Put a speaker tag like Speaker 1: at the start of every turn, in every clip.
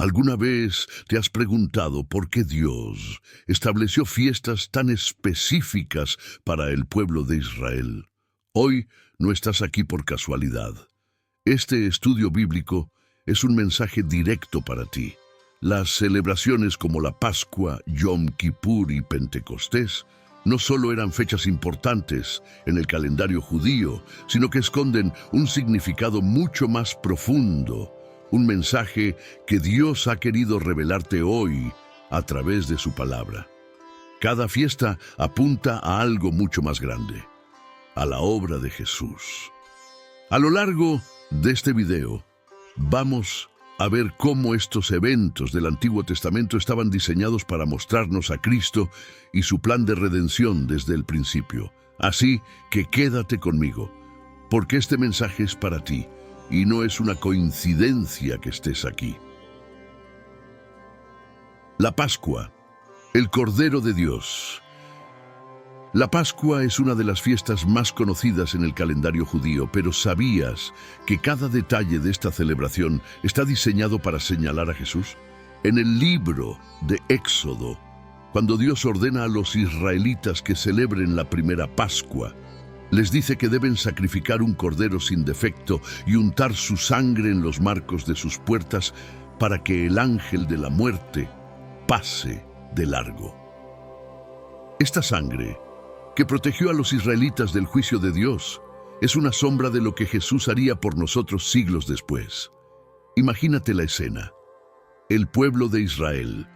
Speaker 1: ¿Alguna vez te has preguntado por qué Dios estableció fiestas tan específicas para el pueblo de Israel? Hoy no estás aquí por casualidad. Este estudio bíblico es un mensaje directo para ti. Las celebraciones como la Pascua, Yom Kippur y Pentecostés no solo eran fechas importantes en el calendario judío, sino que esconden un significado mucho más profundo, un mensaje que Dios ha querido revelarte hoy a través de su palabra. Cada fiesta apunta a algo mucho más grande, a la obra de Jesús. A lo largo de este video, vamos a ver cómo estos eventos del Antiguo Testamento estaban diseñados para mostrarnos a Cristo y su plan de redención desde el principio. Así que quédate conmigo, porque este mensaje es para ti y no es una coincidencia que estés aquí. La Pascua, el Cordero de Dios. La Pascua es una de las fiestas más conocidas en el calendario judío, pero ¿sabías que cada detalle de esta celebración está diseñado para señalar a Jesús? En el libro de Éxodo, cuando Dios ordena a los israelitas que celebren la primera Pascua, les dice que deben sacrificar un cordero sin defecto y untar su sangre en los marcos de sus puertas para que el ángel de la muerte pase de largo. Esta sangre, que protegió a los israelitas del juicio de Dios, es una sombra de lo que Jesús haría por nosotros siglos después. Imagínate la escena. El pueblo de Israel,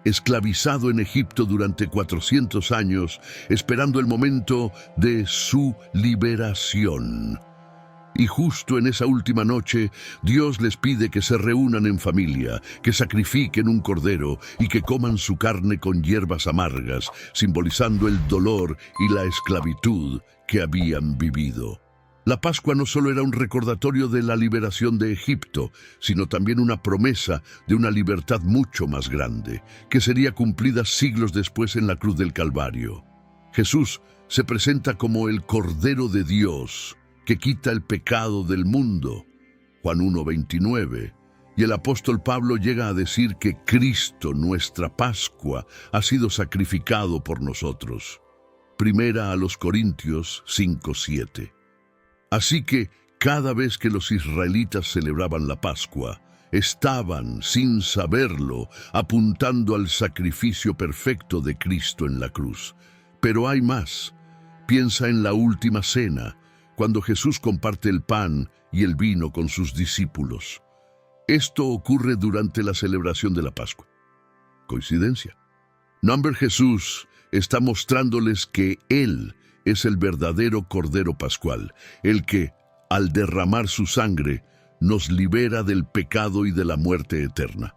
Speaker 1: esclavizado en Egipto durante 400 años, esperando el momento de su liberación. Y justo en esa última noche, Dios les pide que se reúnan en familia, que sacrifiquen un cordero y que coman su carne con hierbas amargas, simbolizando el dolor y la esclavitud que habían vivido. La Pascua no solo era un recordatorio de la liberación de Egipto, sino también una promesa de una libertad mucho más grande, que sería cumplida siglos después en la cruz del Calvario. Jesús se presenta como el Cordero de Dios, que quita el pecado del mundo, Juan 1:29, y el apóstol Pablo llega a decir que Cristo, nuestra Pascua, ha sido sacrificado por nosotros. Primera a los Corintios 5:7. Así que cada vez que los israelitas celebraban la Pascua, estaban, sin saberlo, apuntando al sacrificio perfecto de Cristo en la cruz. Pero hay más. Piensa en la última cena, cuando Jesús comparte el pan y el vino con sus discípulos. Esto ocurre durante la celebración de la Pascua. ¿Coincidencia? Jesús está mostrándoles que Él es el verdadero Cordero Pascual, el que, al derramar su sangre, nos libera del pecado y de la muerte eterna.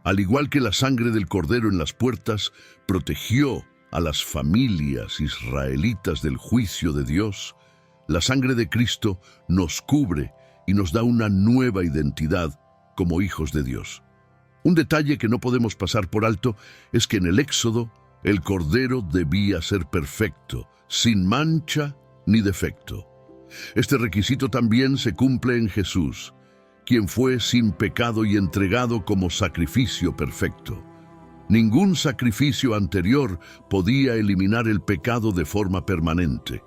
Speaker 1: Al igual que la sangre del Cordero en las puertas protegió a las familias israelitas del juicio de Dios, la sangre de Cristo nos cubre y nos da una nueva identidad como hijos de Dios. Un detalle que no podemos pasar por alto es que en el Éxodo el Cordero debía ser perfecto, sin mancha ni defecto. Este requisito también se cumple en Jesús, quien fue sin pecado y entregado como sacrificio perfecto. Ningún sacrificio anterior podía eliminar el pecado de forma permanente.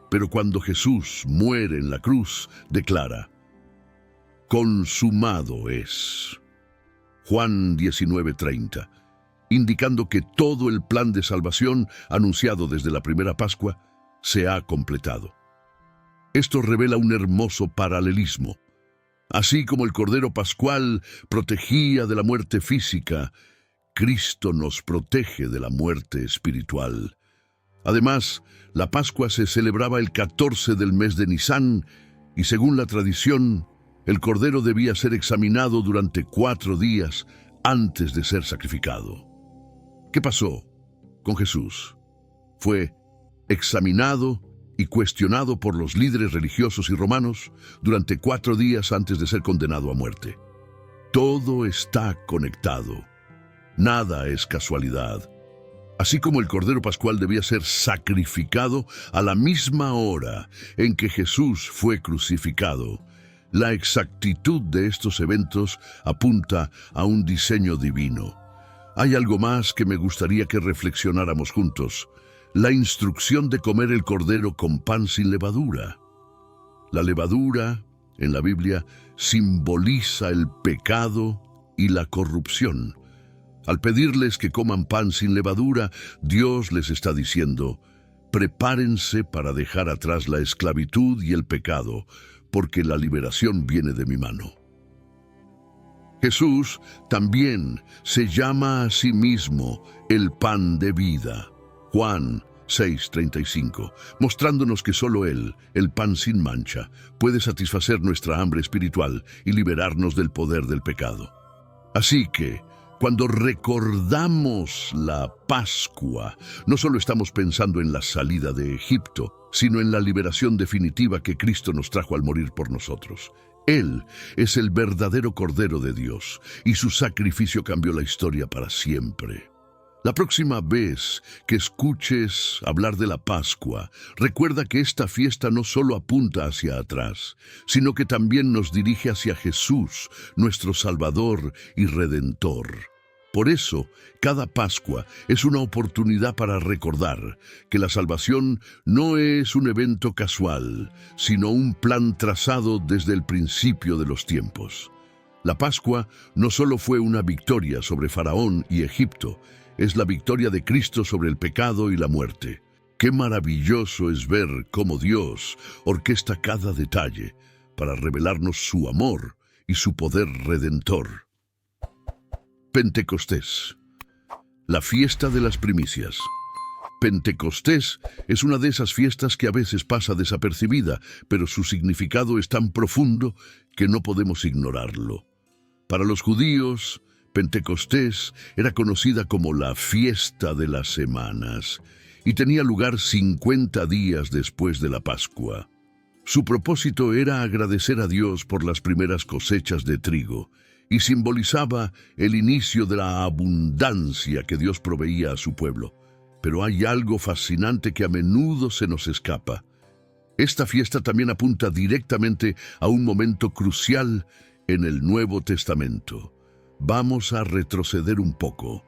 Speaker 1: Pero cuando Jesús muere en la cruz, declara: consumado es. Juan 19:30, indicando que todo el plan de salvación anunciado desde la primera Pascua se ha completado. Esto revela un hermoso paralelismo. Así como el Cordero Pascual protegía de la muerte física, Cristo nos protege de la muerte espiritual. Además, la Pascua se celebraba el 14 del mes de Nisán y, según la tradición, el cordero debía ser examinado durante 4 días antes de ser sacrificado. ¿Qué pasó con Jesús? Fue examinado y cuestionado por los líderes religiosos y romanos durante 4 días antes de ser condenado a muerte. Todo está conectado. Nada es casualidad. Así como el Cordero Pascual debía ser sacrificado a la misma hora en que Jesús fue crucificado, La exactitud de estos eventos apunta a un diseño divino. Hay algo más que me gustaría que reflexionáramos juntos: la instrucción de comer el cordero con pan sin levadura. La levadura, en la Biblia, simboliza el pecado y la corrupción. Al pedirles que coman pan sin levadura, Dios les está diciendo: prepárense para dejar atrás la esclavitud y el pecado, porque la liberación viene de mi mano. Jesús también se llama a sí mismo el pan de vida. Juan 6:35, mostrándonos que solo Él, el pan sin mancha, puede satisfacer nuestra hambre espiritual y liberarnos del poder del pecado. Así que, cuando recordamos la Pascua, no solo estamos pensando en la salida de Egipto, sino en la liberación definitiva que Cristo nos trajo al morir por nosotros. Él es el verdadero Cordero de Dios, y su sacrificio cambió la historia para siempre. La próxima vez que escuches hablar de la Pascua, recuerda que esta fiesta no solo apunta hacia atrás, sino que también nos dirige hacia Jesús, nuestro Salvador y Redentor. Por eso, cada Pascua es una oportunidad para recordar que la salvación no es un evento casual, sino un plan trazado desde el principio de los tiempos. La Pascua no solo fue una victoria sobre Faraón y Egipto, es la victoria de Cristo sobre el pecado y la muerte. Qué maravilloso es ver cómo Dios orquesta cada detalle para revelarnos su amor y su poder redentor. Pentecostés, la fiesta de las primicias. Pentecostés es una de esas fiestas que a veces pasa desapercibida, pero su significado es tan profundo que no podemos ignorarlo. Para los judíos, Pentecostés era conocida como la fiesta de las semanas y tenía lugar 50 días después de la Pascua. Su propósito era agradecer a Dios por las primeras cosechas de trigo y simbolizaba el inicio de la abundancia que Dios proveía a su pueblo. Pero hay algo fascinante que a menudo se nos escapa. Esta fiesta también apunta directamente a un momento crucial en el Nuevo Testamento. Vamos a retroceder un poco.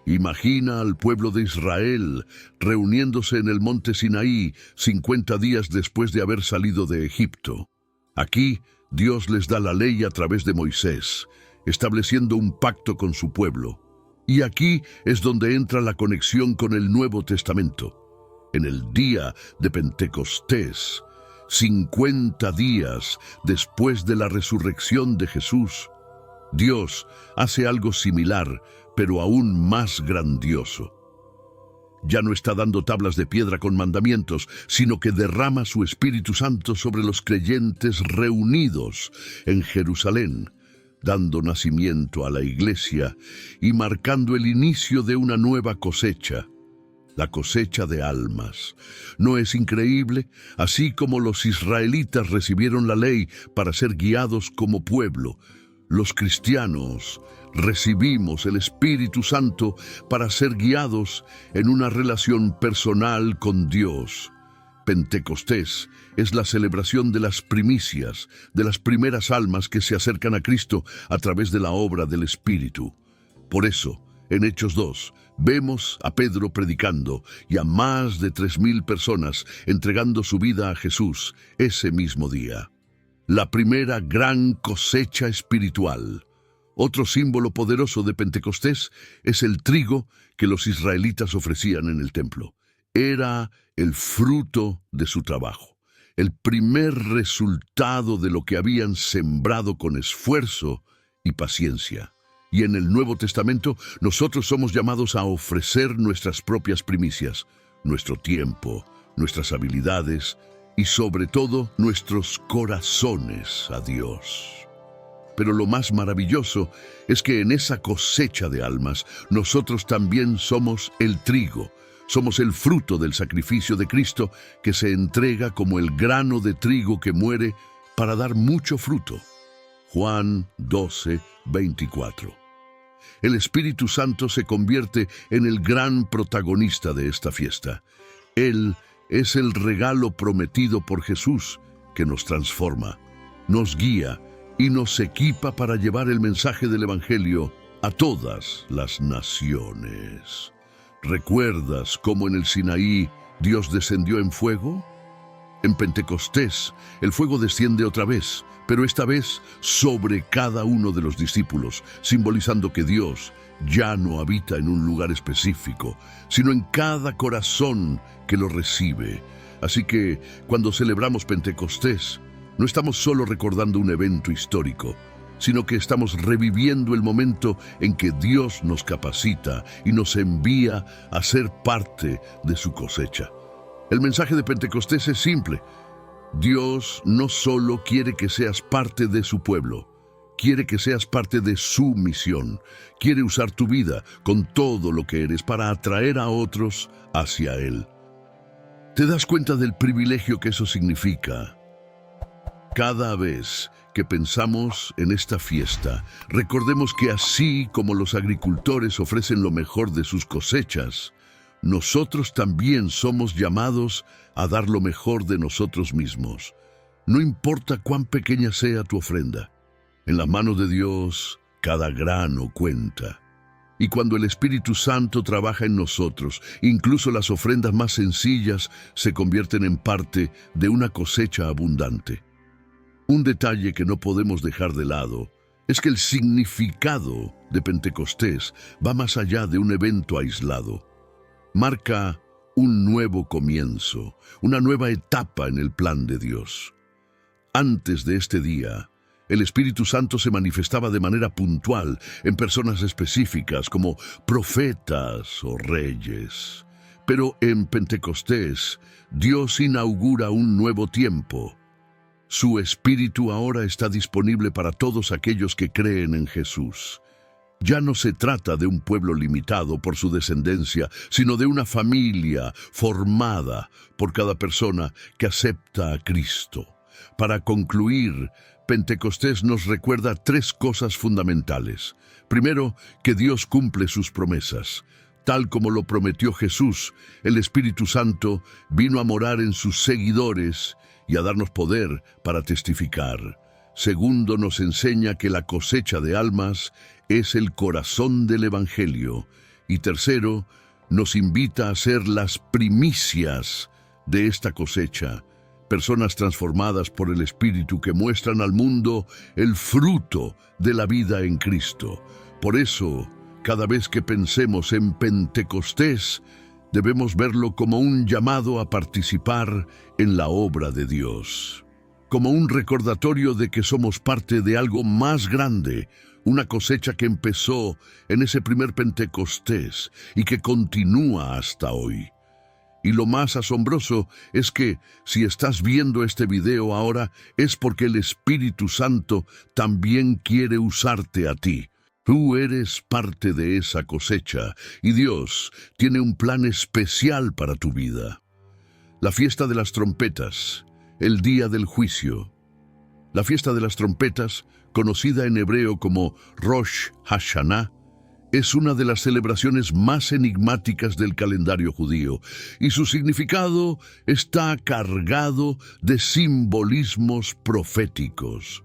Speaker 1: Imagina al pueblo de Israel reuniéndose en el monte Sinaí 50 días después de haber salido de Egipto. Aquí, Dios les da la ley a través de Moisés, estableciendo un pacto con su pueblo. Y aquí es donde entra la conexión con el Nuevo Testamento. En el día de Pentecostés, 50 días después de la resurrección de Jesús, Dios hace algo similar, pero aún más grandioso. Ya no está dando tablas de piedra con mandamientos, sino que derrama su Espíritu Santo sobre los creyentes reunidos en Jerusalén, dando nacimiento a la iglesia y marcando el inicio de una nueva cosecha, la cosecha de almas. ¿No es increíble? Así como los israelitas recibieron la ley para ser guiados como pueblo, los cristianos recibimos el Espíritu Santo para ser guiados en una relación personal con Dios. Pentecostés es la celebración de las primicias, de las primeras almas que se acercan a Cristo a través de la obra del Espíritu. Por eso, en Hechos 2, vemos a Pedro predicando y a más de 3,000 personas entregando su vida a Jesús ese mismo día. La primera gran cosecha espiritual. Otro símbolo poderoso de Pentecostés es el trigo que los israelitas ofrecían en el templo. Era el fruto de su trabajo, el primer resultado de lo que habían sembrado con esfuerzo y paciencia. Y en el Nuevo Testamento, nosotros somos llamados a ofrecer nuestras propias primicias, nuestro tiempo, nuestras habilidades y sobre todo nuestros corazones a Dios. Pero lo más maravilloso es que en esa cosecha de almas, nosotros también somos el trigo. Somos el fruto del sacrificio de Cristo que se entrega como el grano de trigo que muere para dar mucho fruto. Juan 12:24. El Espíritu Santo se convierte en el gran protagonista de esta fiesta. Él es el regalo prometido por Jesús que nos transforma. nos guía y nos equipa para llevar el mensaje del Evangelio a todas las naciones. ¿Recuerdas cómo en el Sinaí Dios descendió en fuego? En Pentecostés, el fuego desciende otra vez, pero esta vez sobre cada uno de los discípulos, simbolizando que Dios ya no habita en un lugar específico, sino en cada corazón que lo recibe. Así que, cuando celebramos Pentecostés, no estamos solo recordando un evento histórico, sino que estamos reviviendo el momento en que Dios nos capacita y nos envía a ser parte de su cosecha. El mensaje de Pentecostés es simple. Dios no solo quiere que seas parte de su pueblo, quiere que seas parte de su misión. Quiere usar tu vida con todo lo que eres para atraer a otros hacia Él. ¿Te das cuenta del privilegio que eso significa? Cada vez que pensamos en esta fiesta, recordemos que así como los agricultores ofrecen lo mejor de sus cosechas, nosotros también somos llamados a dar lo mejor de nosotros mismos. No importa cuán pequeña sea tu ofrenda, en las manos de Dios cada grano cuenta. Y cuando el Espíritu Santo trabaja en nosotros, incluso las ofrendas más sencillas se convierten en parte de una cosecha abundante. Un detalle que no podemos dejar de lado es que el significado de Pentecostés va más allá de un evento aislado. Marca un nuevo comienzo, una nueva etapa en el plan de Dios. Antes de este día, el Espíritu Santo se manifestaba de manera puntual en personas específicas como profetas o reyes. Pero en Pentecostés, Dios inaugura un nuevo tiempo. Su Espíritu ahora está disponible para todos aquellos que creen en Jesús. Ya no se trata de un pueblo limitado por su descendencia, sino de una familia formada por cada persona que acepta a Cristo. Para concluir, Pentecostés nos recuerda tres cosas fundamentales. Primero, que Dios cumple sus promesas. Tal como lo prometió Jesús, el Espíritu Santo vino a morar en sus seguidores y a darnos poder para testificar. Segundo, nos enseña que la cosecha de almas es el corazón del Evangelio. Y tercero, nos invita a ser las primicias de esta cosecha, personas transformadas por el Espíritu que muestran al mundo el fruto de la vida en Cristo. Por eso, cada vez que pensemos en Pentecostés, debemos verlo como un llamado a participar en la obra de Dios, como un recordatorio de que somos parte de algo más grande, una cosecha que empezó en ese primer Pentecostés y que continúa hasta hoy. Y lo más asombroso es que, si estás viendo este video ahora, es porque el Espíritu Santo también quiere usarte a ti. Tú eres parte de esa cosecha y Dios tiene un plan especial para tu vida. La fiesta de las trompetas, el día del juicio. La fiesta de las trompetas, conocida en hebreo como Rosh Hashanah, es una de las celebraciones más enigmáticas del calendario judío, y su significado está cargado de simbolismos proféticos.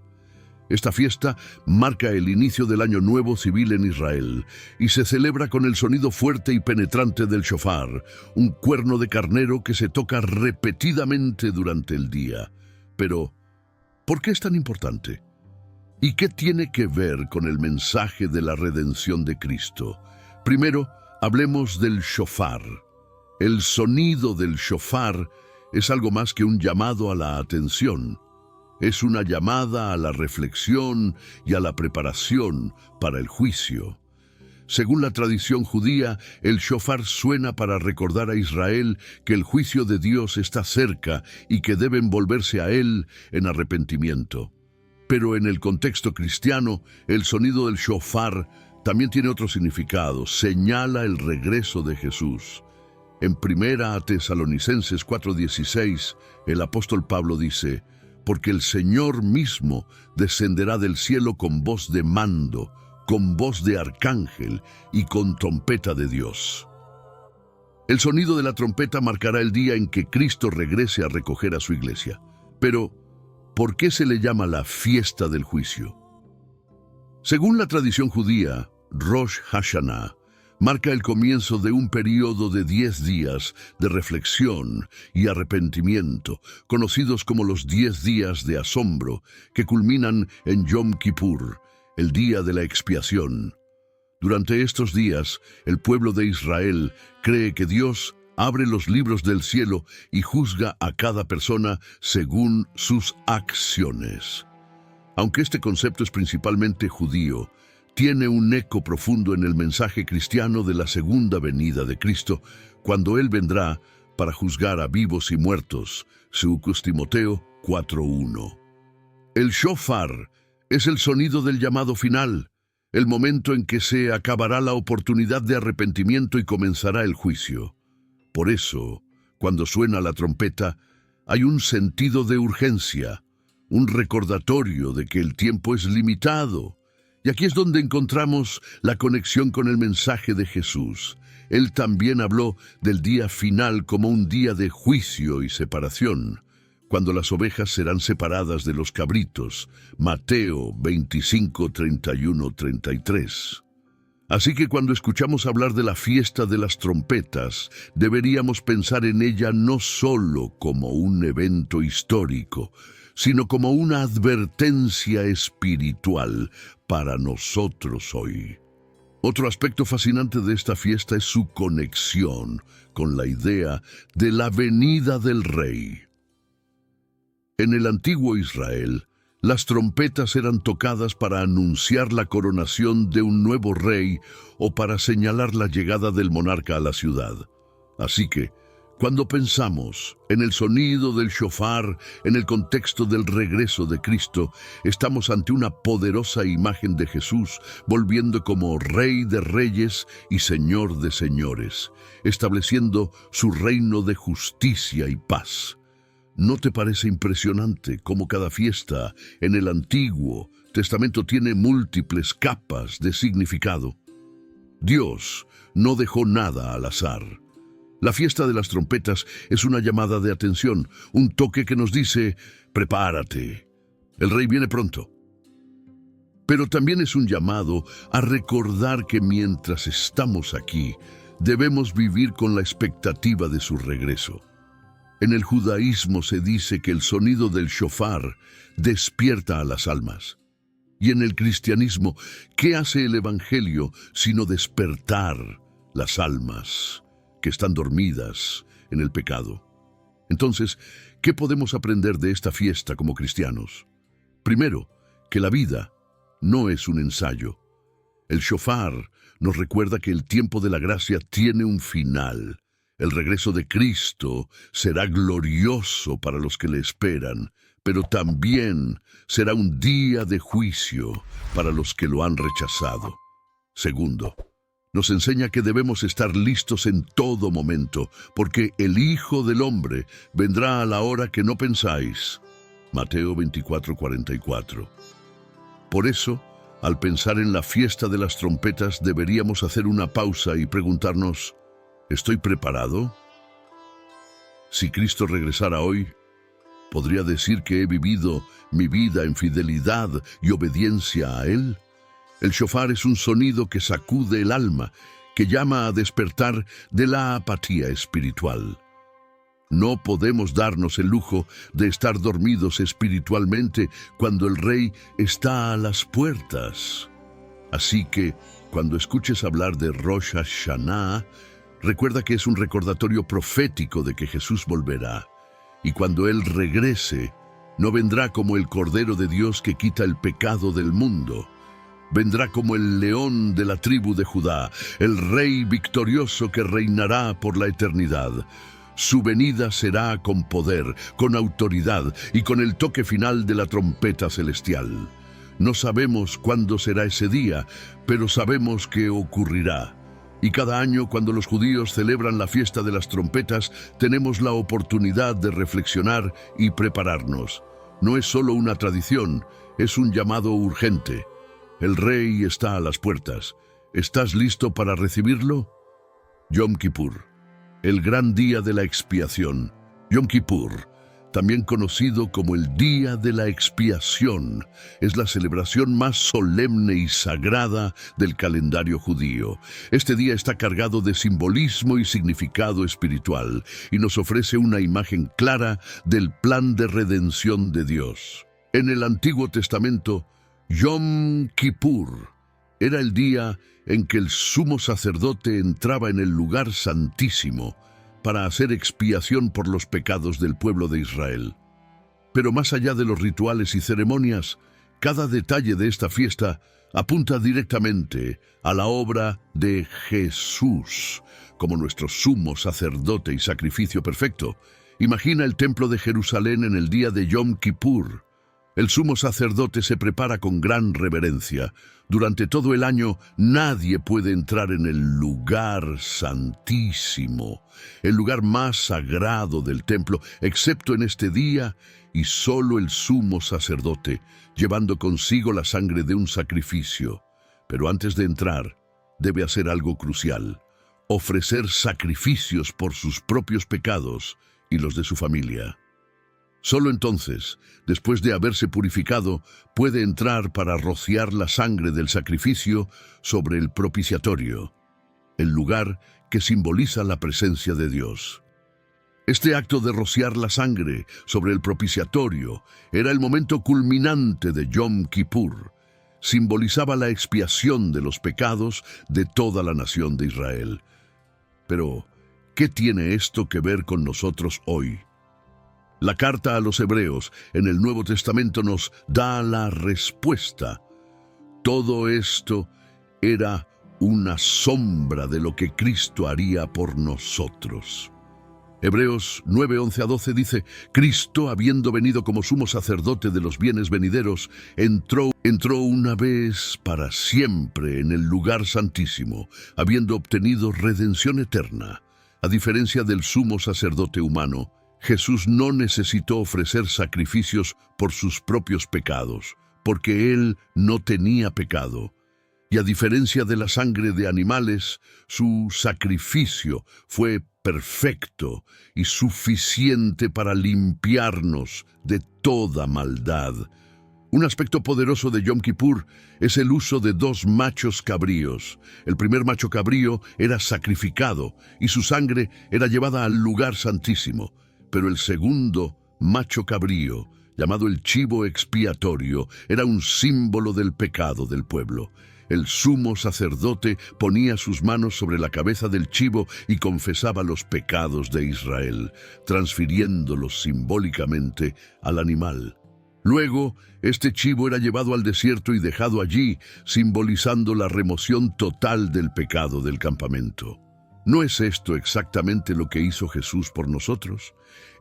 Speaker 1: Esta fiesta marca el inicio del año nuevo civil en Israel y se celebra con el sonido fuerte y penetrante del shofar, un cuerno de carnero que se toca repetidamente durante el día. Pero, ¿por qué es tan importante? ¿Y qué tiene que ver con el mensaje de la redención de Cristo? Primero, hablemos del shofar. El sonido del shofar es algo más que un llamado a la atención. Es una llamada a la reflexión y a la preparación para el juicio. Según la tradición judía, el shofar suena para recordar a Israel que el juicio de Dios está cerca y que deben volverse a Él en arrepentimiento. Pero en el contexto cristiano, el sonido del shofar también tiene otro significado. Señala el regreso de Jesús. En 1 Tesalonicenses 4:16, el apóstol Pablo dice: porque el Señor mismo descenderá del cielo con voz de mando, con voz de arcángel y con trompeta de Dios. El sonido de la trompeta marcará el día en que Cristo regrese a recoger a su iglesia. Pero, ¿Por qué se le llama la fiesta del juicio? Según la tradición judía, Rosh Hashanah marca el comienzo de un periodo de 10 días de reflexión y arrepentimiento, conocidos como los 10 días de asombro, que culminan en Yom Kippur, el día de la expiación. Durante estos días, el pueblo de Israel cree que Dios abre los libros del cielo y juzga a cada persona según sus acciones. Aunque este concepto es principalmente judío, tiene un eco profundo en el mensaje cristiano de la segunda venida de Cristo, cuando Él vendrá para juzgar a vivos y muertos. 2 Timoteo 4:1. El shofar es el sonido del llamado final, el momento en que se acabará la oportunidad de arrepentimiento y comenzará el juicio. Por eso, cuando suena la trompeta, hay un sentido de urgencia, un recordatorio de que el tiempo es limitado. Y aquí es donde encontramos la conexión con el mensaje de Jesús. Él también habló del día final como un día de juicio y separación, cuando las ovejas serán separadas de los cabritos. Mateo 25, 31, 33. Así que cuando escuchamos hablar de la fiesta de las trompetas, deberíamos pensar en ella no solo como un evento histórico, sino como una advertencia espiritual para nosotros hoy. Otro aspecto fascinante de esta fiesta es su conexión con la idea de la venida del Rey. En el antiguo Israel, las trompetas eran tocadas para anunciar la coronación de un nuevo rey o para señalar la llegada del monarca a la ciudad. Así que, cuando pensamos en el sonido del shofar en el contexto del regreso de Cristo, estamos ante una poderosa imagen de Jesús volviendo como Rey de Reyes y Señor de Señores, estableciendo su reino de justicia y paz. ¿No te parece impresionante cómo cada fiesta en el Antiguo Testamento tiene múltiples capas de significado? Dios no dejó nada al azar. La fiesta de las trompetas es una llamada de atención, un toque que nos dice, prepárate, el Rey viene pronto. Pero también es un llamado a recordar que mientras estamos aquí, debemos vivir con la expectativa de su regreso. En el judaísmo se dice que el sonido del shofar despierta a las almas. Y en el cristianismo, ¿qué hace el Evangelio sino despertar las almas que están dormidas en el pecado? Entonces, ¿qué podemos aprender de esta fiesta como cristianos? Primero, que la vida no es un ensayo. El shofar nos recuerda que el tiempo de la gracia tiene un final. El regreso de Cristo será glorioso para los que le esperan, pero también será un día de juicio para los que lo han rechazado. Segundo, nos enseña que debemos estar listos en todo momento, porque el Hijo del Hombre vendrá a la hora que no pensáis. Mateo 24:44. Por eso, al pensar en la fiesta de las trompetas, deberíamos hacer una pausa y preguntarnos, ¿estoy preparado? Si Cristo regresara hoy, ¿podría decir que he vivido mi vida en fidelidad y obediencia a Él? El shofar es un sonido que sacude el alma, que llama a despertar de la apatía espiritual. No podemos darnos el lujo de estar dormidos espiritualmente cuando el Rey está a las puertas. Así que, cuando escuches hablar de Rosh Hashanah, recuerda que es un recordatorio profético de que Jesús volverá. Y cuando Él regrese, no vendrá como el Cordero de Dios que quita el pecado del mundo. Vendrá como el león de la tribu de Judá, el Rey victorioso que reinará por la eternidad. Su venida será con poder, con autoridad y con el toque final de la trompeta celestial. No sabemos cuándo será ese día, pero sabemos que ocurrirá. Y cada año, cuando los judíos celebran la fiesta de las trompetas, tenemos la oportunidad de reflexionar y prepararnos. No es solo una tradición, es un llamado urgente. El Rey está a las puertas. ¿Estás listo para recibirlo? Yom Kippur, el gran día de la expiación. Yom Kippur también conocido como el Día de la Expiación. Es la celebración más solemne y sagrada del calendario judío. Este día está cargado de simbolismo y significado espiritual y nos ofrece una imagen clara del plan de redención de Dios. En el Antiguo Testamento, Yom Kippur era el día en que el sumo sacerdote entraba en el lugar santísimo para hacer expiación por los pecados del pueblo de Israel. Pero más allá de los rituales y ceremonias, cada detalle de esta fiesta apunta directamente a la obra de Jesús como nuestro sumo sacerdote y sacrificio perfecto. Imagina el templo de Jerusalén en el día de Yom Kippur. El sumo sacerdote se prepara con gran reverencia. Durante todo el año nadie puede entrar en el lugar santísimo, el lugar más sagrado del templo, excepto en este día, y solo el sumo sacerdote, llevando consigo la sangre de un sacrificio. Pero antes de entrar, debe hacer algo crucial: ofrecer sacrificios por sus propios pecados y los de su familia. Solo entonces, después de haberse purificado, puede entrar para rociar la sangre del sacrificio sobre el propiciatorio, el lugar que simboliza la presencia de Dios. Este acto de rociar la sangre sobre el propiciatorio era el momento culminante de Yom Kippur. Simbolizaba la expiación de los pecados de toda la nación de Israel. Pero, ¿qué tiene esto que ver con nosotros hoy? La carta a los Hebreos en el Nuevo Testamento nos da la respuesta. Todo esto era una sombra de lo que Cristo haría por nosotros. Hebreos 9, 11 a 12 dice: Cristo, habiendo venido como sumo sacerdote de los bienes venideros, entró una vez para siempre en el lugar santísimo, habiendo obtenido redención eterna. A diferencia del sumo sacerdote humano, Jesús no necesitó ofrecer sacrificios por sus propios pecados, porque Él no tenía pecado. Y a diferencia de la sangre de animales, su sacrificio fue perfecto y suficiente para limpiarnos de toda maldad. Un aspecto poderoso de Yom Kippur es el uso de 2 machos cabríos. El primer macho cabrío era sacrificado y su sangre era llevada al lugar santísimo. Pero el segundo macho cabrío, llamado el chivo expiatorio, era un símbolo del pecado del pueblo. El sumo sacerdote ponía sus manos sobre la cabeza del chivo y confesaba los pecados de Israel, transfiriéndolos simbólicamente al animal. Luego, este chivo era llevado al desierto y dejado allí, simbolizando la remoción total del pecado del campamento. ¿No es esto exactamente lo que hizo Jesús por nosotros?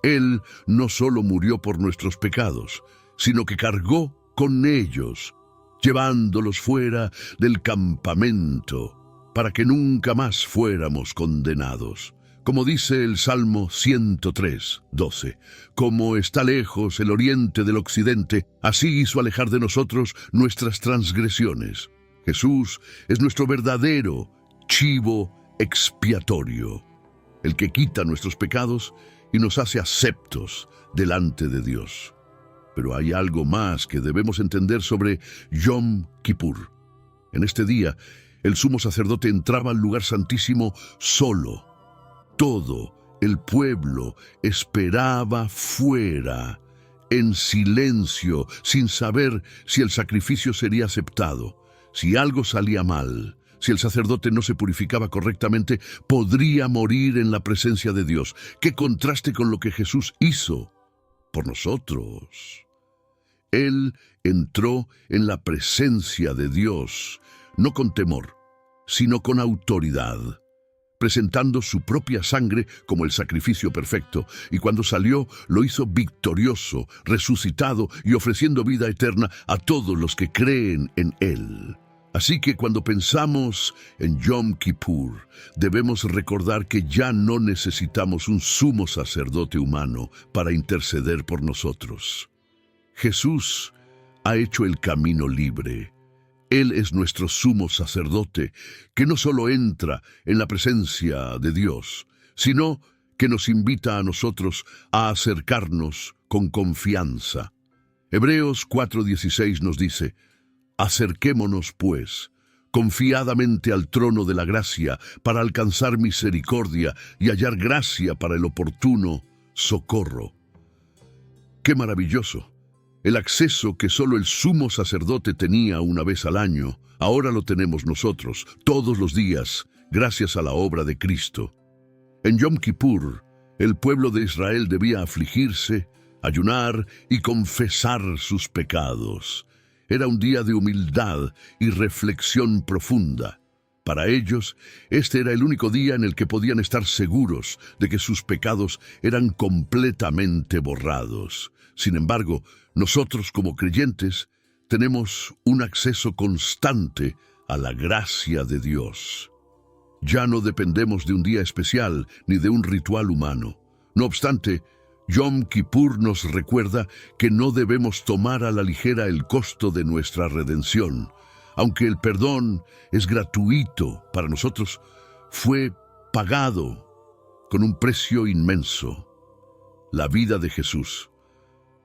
Speaker 1: Él no solo murió por nuestros pecados, sino que cargó con ellos, llevándolos fuera del campamento, para que nunca más fuéramos condenados. Como dice el Salmo 103, 12, como está lejos el oriente del occidente, así hizo alejar de nosotros nuestras transgresiones. Jesús es nuestro verdadero chivo expiatorio, el que quita nuestros pecados y nos hace aceptos delante de Dios. Pero hay algo más que debemos entender sobre Yom Kippur. En este día, el sumo sacerdote entraba al lugar santísimo solo. Todo el pueblo esperaba fuera, en silencio, sin saber si el sacrificio sería aceptado. Si algo salía mal, si el sacerdote no se purificaba correctamente, podría morir en la presencia de Dios. ¡Qué contraste con lo que Jesús hizo por nosotros! Él entró en la presencia de Dios, no con temor, sino con autoridad, presentando su propia sangre como el sacrificio perfecto, y cuando salió lo hizo victorioso, resucitado y ofreciendo vida eterna a todos los que creen en Él. Así que cuando pensamos en Yom Kippur, debemos recordar que ya no necesitamos un sumo sacerdote humano para interceder por nosotros. Jesús ha hecho el camino libre. Él es nuestro sumo sacerdote, que no solo entra en la presencia de Dios, sino que nos invita a nosotros a acercarnos con confianza. Hebreos 4:16 nos dice: acerquémonos, pues, confiadamente al trono de la gracia para alcanzar misericordia y hallar gracia para el oportuno socorro. ¡Qué maravilloso! El acceso que solo el sumo sacerdote tenía una vez al año, ahora lo tenemos nosotros, todos los días, gracias a la obra de Cristo. En Yom Kippur, el pueblo de Israel debía afligirse, ayunar y confesar sus pecados. Era un día de humildad y reflexión profunda. Para ellos, este era el único día en el que podían estar seguros de que sus pecados eran completamente borrados. Sin embargo, nosotros como creyentes tenemos un acceso constante a la gracia de Dios. Ya no dependemos de un día especial ni de un ritual humano. No obstante, Yom Kippur nos recuerda que no debemos tomar a la ligera el costo de nuestra redención. Aunque el perdón es gratuito para nosotros, fue pagado con un precio inmenso: la vida de Jesús.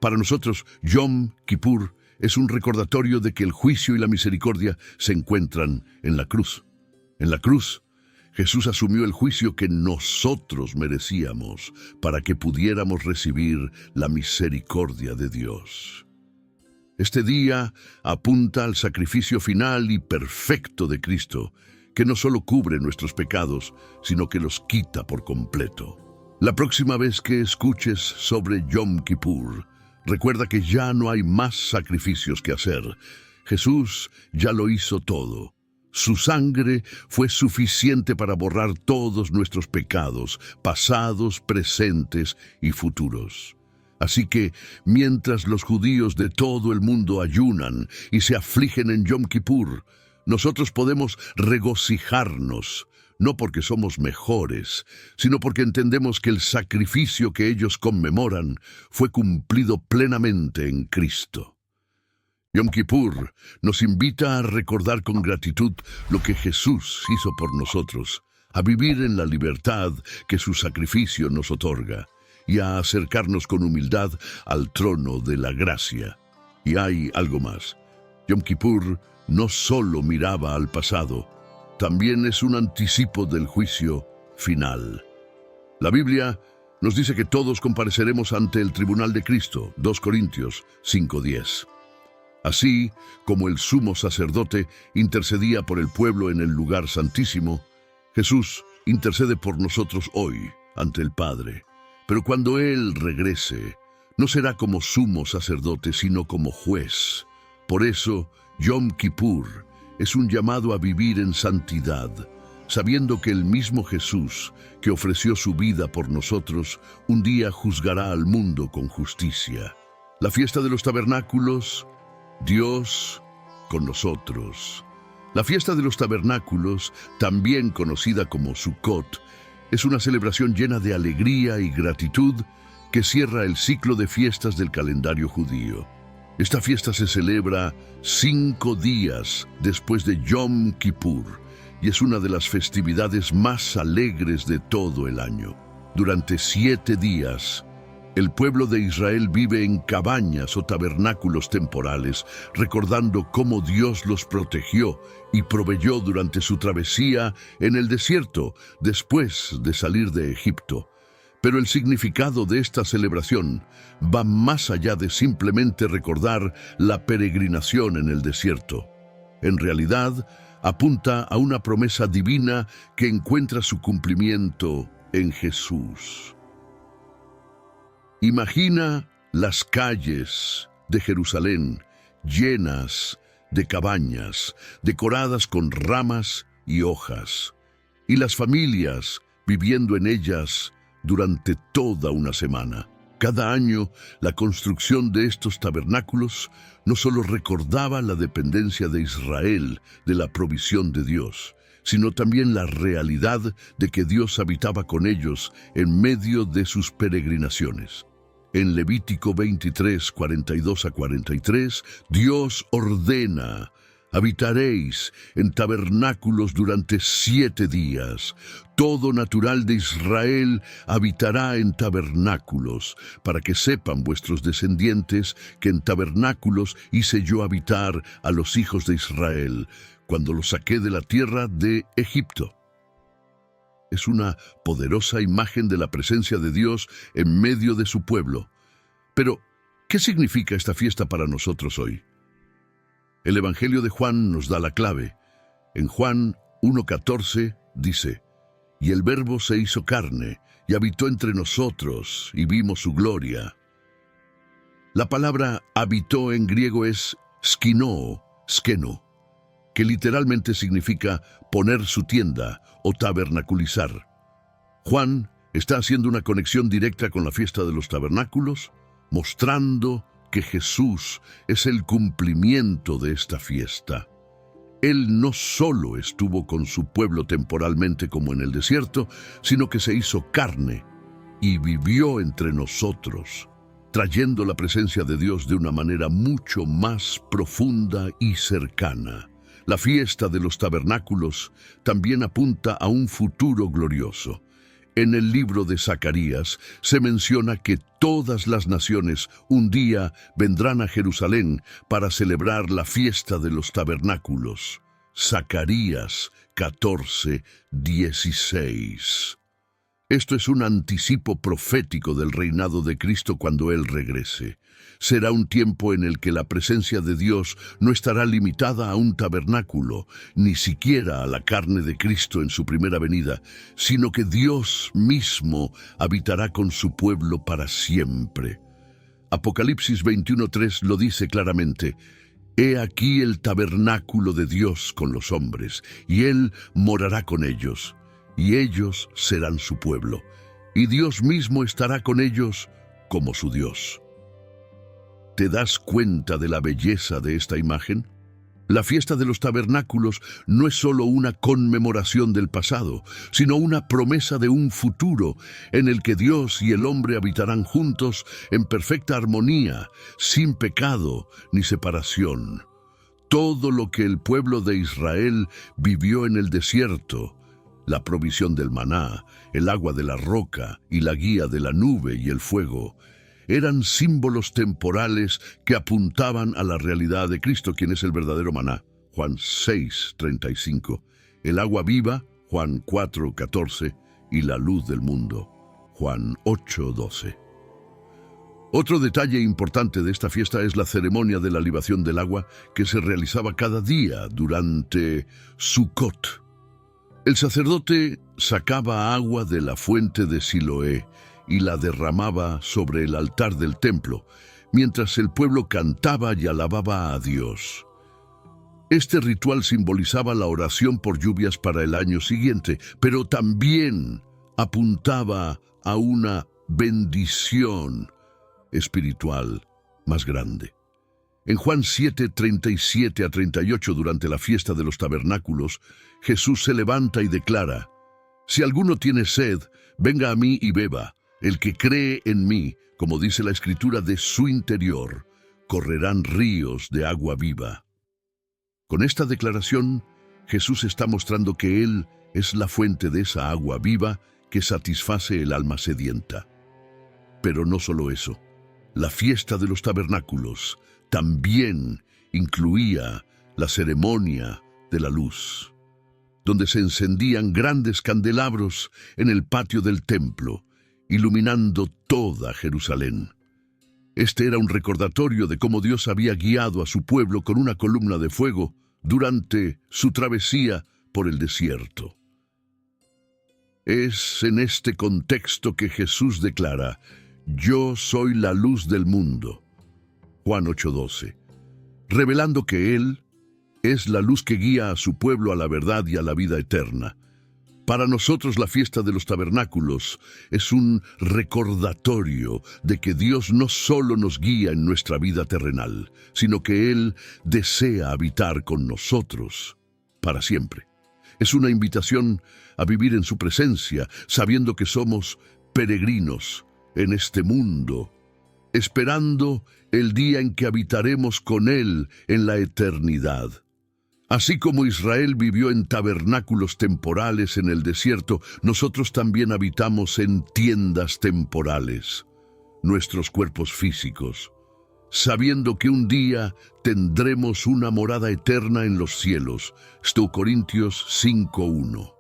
Speaker 1: Para nosotros, Yom Kippur es un recordatorio de que el juicio y la misericordia se encuentran en la cruz. En la cruz, Jesús asumió el juicio que nosotros merecíamos para que pudiéramos recibir la misericordia de Dios. Este día apunta al sacrificio final y perfecto de Cristo, que no solo cubre nuestros pecados, sino que los quita por completo. La próxima vez que escuches sobre Yom Kippur, recuerda que ya no hay más sacrificios que hacer. Jesús ya lo hizo todo. Su sangre fue suficiente para borrar todos nuestros pecados, pasados, presentes y futuros. Así que, mientras los judíos de todo el mundo ayunan y se afligen en Yom Kippur, nosotros podemos regocijarnos, no porque somos mejores, sino porque entendemos que el sacrificio que ellos conmemoran fue cumplido plenamente en Cristo. Yom Kippur nos invita a recordar con gratitud lo que Jesús hizo por nosotros, a vivir en la libertad que su sacrificio nos otorga y a acercarnos con humildad al trono de la gracia. Y hay algo más. Yom Kippur no solo miraba al pasado, también es un anticipo del juicio final. La Biblia nos dice que todos compareceremos ante el tribunal de Cristo, 2 Corintios 5:10. Así como el sumo sacerdote intercedía por el pueblo en el lugar santísimo, Jesús intercede por nosotros hoy ante el Padre. Pero cuando Él regrese, no será como sumo sacerdote, sino como juez. Por eso, Yom Kippur es un llamado a vivir en santidad, sabiendo que el mismo Jesús, que ofreció su vida por nosotros, un día juzgará al mundo con justicia. La fiesta de los tabernáculos, Dios con nosotros. La fiesta de los tabernáculos, también conocida como Sukkot, es una celebración llena de alegría y gratitud que cierra el ciclo de fiestas del calendario judío. Esta fiesta se celebra 5 días después de Yom Kippur y es una de las festividades más alegres de todo el año. Durante 7 días, el pueblo de Israel vive en cabañas o tabernáculos temporales, recordando cómo Dios los protegió y proveyó durante su travesía en el desierto después de salir de Egipto. Pero el significado de esta celebración va más allá de simplemente recordar la peregrinación en el desierto. En realidad, apunta a una promesa divina que encuentra su cumplimiento en Jesús. Imagina las calles de Jerusalén llenas de cabañas, decoradas con ramas y hojas, y las familias viviendo en ellas durante toda una semana. Cada año, la construcción de estos tabernáculos no solo recordaba la dependencia de Israel de la provisión de Dios, sino también la realidad de que Dios habitaba con ellos en medio de sus peregrinaciones. En Levítico 23, 42 a 43, Dios ordena Habitaréis en tabernáculos durante 7 días. Todo natural de Israel habitará en tabernáculos, para que sepan vuestros descendientes que en tabernáculos hice yo habitar a los hijos de Israel, cuando los saqué de la tierra de Egipto. Es una poderosa imagen de la presencia de Dios en medio de su pueblo. Pero, ¿qué significa esta fiesta para nosotros hoy? El Evangelio de Juan nos da la clave. En Juan 1:14 dice: «Y el Verbo se hizo carne, y habitó entre nosotros, y vimos su gloria». La palabra habitó en griego es skino, que literalmente significa poner su tienda o tabernaculizar. Juan está haciendo una conexión directa con la fiesta de los tabernáculos, mostrando que Jesús es el cumplimiento de esta fiesta. Él no solo estuvo con su pueblo temporalmente como en el desierto, sino que se hizo carne y vivió entre nosotros, trayendo la presencia de Dios de una manera mucho más profunda y cercana. La fiesta de los tabernáculos también apunta a un futuro glorioso. En el libro de Zacarías se menciona que todas las naciones un día vendrán a Jerusalén para celebrar la fiesta de los tabernáculos. Zacarías 14:16. Esto es un anticipo profético del reinado de Cristo cuando Él regrese. Será un tiempo en el que la presencia de Dios no estará limitada a un tabernáculo, ni siquiera a la carne de Cristo en su primera venida, sino que Dios mismo habitará con su pueblo para siempre. Apocalipsis 21:3 lo dice claramente: «He aquí el tabernáculo de Dios con los hombres, y Él morará con ellos, y ellos serán su pueblo, y Dios mismo estará con ellos como su Dios». ¿Te das cuenta de la belleza de esta imagen? La fiesta de los tabernáculos no es solo una conmemoración del pasado, sino una promesa de un futuro en el que Dios y el hombre habitarán juntos en perfecta armonía, sin pecado ni separación. Todo lo que el pueblo de Israel vivió en el desierto, la provisión del maná, el agua de la roca y la guía de la nube y el fuego, eran símbolos temporales que apuntaban a la realidad de Cristo, quien es el verdadero maná. Juan 6:35. El agua viva, Juan 4:14. Y la luz del mundo, Juan 8:12. Otro detalle importante de esta fiesta es la ceremonia de la libación del agua que se realizaba cada día durante Sukkot. El sacerdote sacaba agua de la fuente de Siloé y la derramaba sobre el altar del templo, mientras el pueblo cantaba y alababa a Dios. Este ritual simbolizaba la oración por lluvias para el año siguiente, pero también apuntaba a una bendición espiritual más grande. En Juan 7:37-38, durante la fiesta de los tabernáculos, Jesús se levanta y declara: «Si alguno tiene sed, venga a mí y beba. El que cree en mí, como dice la Escritura, de su interior correrán ríos de agua viva». Con esta declaración, Jesús está mostrando que Él es la fuente de esa agua viva que satisface el alma sedienta. Pero no solo eso. La fiesta de los tabernáculos también incluía la ceremonia de la luz, donde se encendían grandes candelabros en el patio del templo, iluminando toda Jerusalén. Este era un recordatorio de cómo Dios había guiado a su pueblo con una columna de fuego durante su travesía por el desierto. Es en este contexto que Jesús declara: «Yo soy la luz del mundo», Juan 8:12, revelando que Él es la luz que guía a su pueblo a la verdad y a la vida eterna. Para nosotros la fiesta de los tabernáculos es un recordatorio de que Dios no solo nos guía en nuestra vida terrenal, sino que Él desea habitar con nosotros para siempre. Es una invitación a vivir en su presencia, sabiendo que somos peregrinos en este mundo, esperando el día en que habitaremos con Él en la eternidad. Así como Israel vivió en tabernáculos temporales en el desierto, nosotros también habitamos en tiendas temporales, nuestros cuerpos físicos, sabiendo que un día tendremos una morada eterna en los cielos. 2 Corintios 5:1.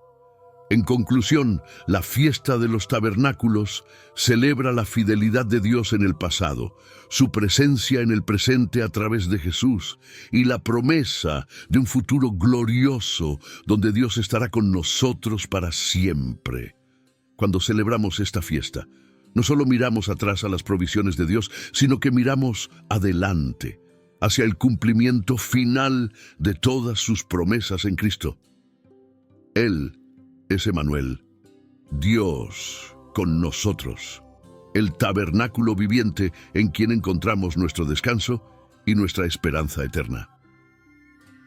Speaker 1: En conclusión, la fiesta de los tabernáculos celebra la fidelidad de Dios en el pasado, su presencia en el presente a través de Jesús y la promesa de un futuro glorioso donde Dios estará con nosotros para siempre. Cuando celebramos esta fiesta, no solo miramos atrás a las provisiones de Dios, sino que miramos adelante, hacia el cumplimiento final de todas sus promesas en Cristo. Él es Emmanuel, Dios con nosotros, el tabernáculo viviente en quien encontramos nuestro descanso y nuestra esperanza eterna.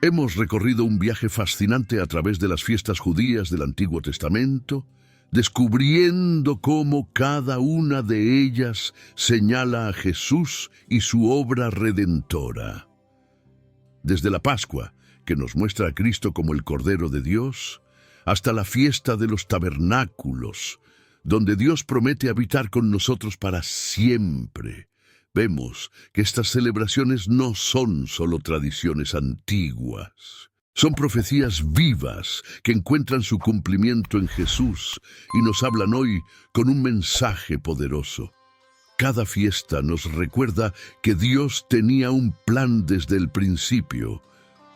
Speaker 1: Hemos recorrido un viaje fascinante a través de las fiestas judías del Antiguo Testamento, descubriendo cómo cada una de ellas señala a Jesús y su obra redentora. Desde la Pascua, que nos muestra a Cristo como el Cordero de Dios, hasta la fiesta de los tabernáculos, donde Dios promete habitar con nosotros para siempre. Vemos que estas celebraciones no son solo tradiciones antiguas. Son profecías vivas que encuentran su cumplimiento en Jesús y nos hablan hoy con un mensaje poderoso. Cada fiesta nos recuerda que Dios tenía un plan desde el principio.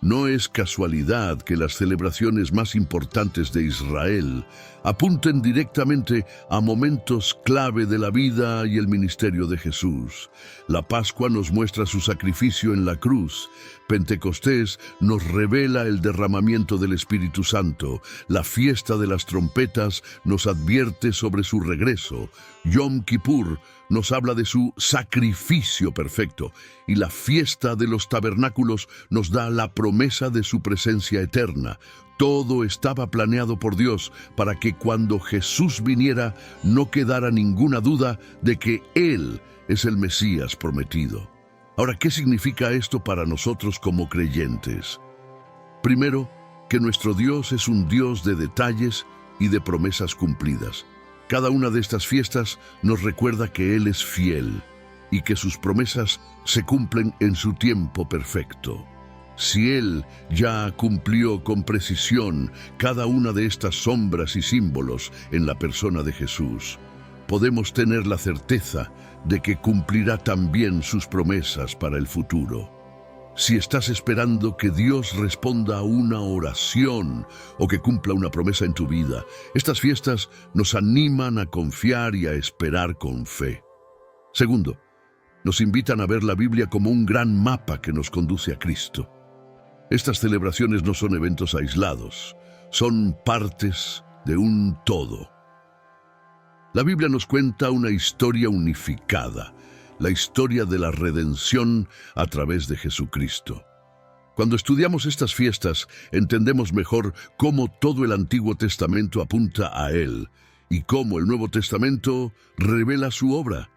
Speaker 1: No es casualidad que las celebraciones más importantes de Israel apunten directamente a momentos clave de la vida y el ministerio de Jesús. La Pascua nos muestra su sacrificio en la cruz. Pentecostés nos revela el derramamiento del Espíritu Santo. La fiesta de las trompetas nos advierte sobre su regreso. Yom Kippur nos habla de su sacrificio perfecto. Y la fiesta de los tabernáculos nos da la promesa de su presencia eterna. Todo estaba planeado por Dios para que cuando Jesús viniera no quedara ninguna duda de que Él es el Mesías prometido. Ahora, ¿qué significa esto para nosotros como creyentes? Primero, que nuestro Dios es un Dios de detalles y de promesas cumplidas. Cada una de estas fiestas nos recuerda que Él es fiel y que sus promesas se cumplen en su tiempo perfecto. Si Él ya cumplió con precisión cada una de estas sombras y símbolos en la persona de Jesús, podemos tener la certeza de que cumplirá también sus promesas para el futuro. Si estás esperando que Dios responda a una oración o que cumpla una promesa en tu vida, estas fiestas nos animan a confiar y a esperar con fe. Segundo, nos invitan a ver la Biblia como un gran mapa que nos conduce a Cristo. Estas celebraciones no son eventos aislados, son partes de un todo. La Biblia nos cuenta una historia unificada, la historia de la redención a través de Jesucristo. Cuando estudiamos estas fiestas, entendemos mejor cómo todo el Antiguo Testamento apunta a Él y cómo el Nuevo Testamento revela su obra.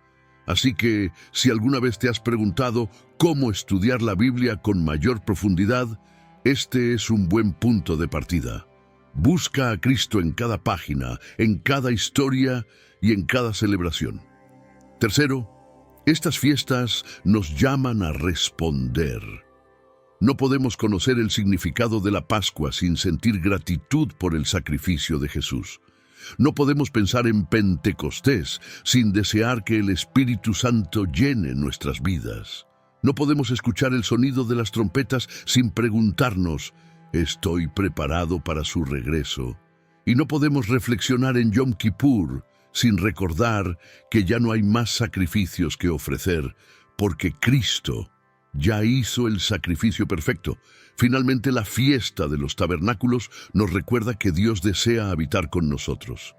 Speaker 1: Así que, si alguna vez te has preguntado cómo estudiar la Biblia con mayor profundidad, este es un buen punto de partida. Busca a Cristo en cada página, en cada historia y en cada celebración. Tercero, estas fiestas nos llaman a responder. No podemos conocer el significado de la Pascua sin sentir gratitud por el sacrificio de Jesús. No podemos pensar en Pentecostés sin desear que el Espíritu Santo llene nuestras vidas. No podemos escuchar el sonido de las trompetas sin preguntarnos, ¿estoy preparado para su regreso? Y no podemos reflexionar en Yom Kippur sin recordar que ya no hay más sacrificios que ofrecer, porque Cristo ya hizo el sacrificio perfecto. Finalmente, la fiesta de los tabernáculos nos recuerda que Dios desea habitar con nosotros.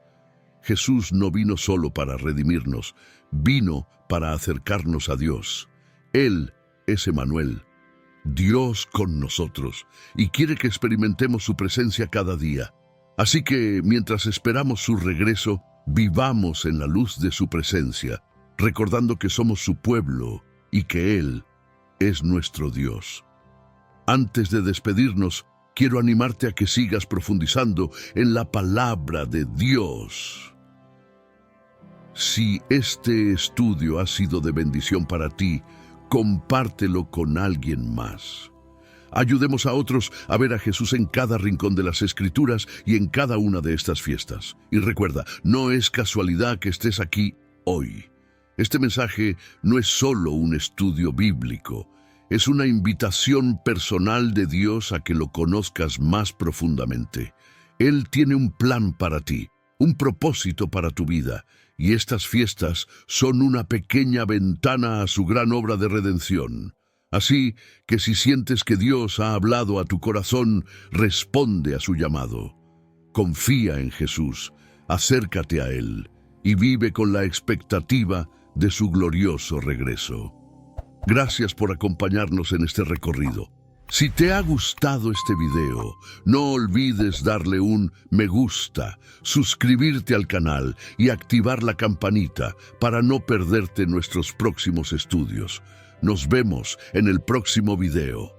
Speaker 1: Jesús no vino solo para redimirnos, vino para acercarnos a Dios. Él es Emmanuel, Dios con nosotros, y quiere que experimentemos su presencia cada día. Así que, mientras esperamos su regreso, vivamos en la luz de su presencia, recordando que somos su pueblo y que Él es nuestro Dios. Antes de despedirnos, quiero animarte a que sigas profundizando en la palabra de Dios. Si este estudio ha sido de bendición para ti, compártelo con alguien más. Ayudemos a otros a ver a Jesús en cada rincón de las Escrituras y en cada una de estas fiestas. Y recuerda, no es casualidad que estés aquí hoy. Este mensaje no es solo un estudio bíblico, es una invitación personal de Dios a que lo conozcas más profundamente. Él tiene un plan para ti, un propósito para tu vida, y estas fiestas son una pequeña ventana a su gran obra de redención. Así que si sientes que Dios ha hablado a tu corazón, responde a su llamado. Confía en Jesús, acércate a Él y vive con la expectativa de su glorioso regreso. Gracias por acompañarnos en este recorrido. Si te ha gustado este video, no olvides darle un me gusta, suscribirte al canal y activar la campanita para no perderte nuestros próximos estudios. Nos vemos en el próximo video.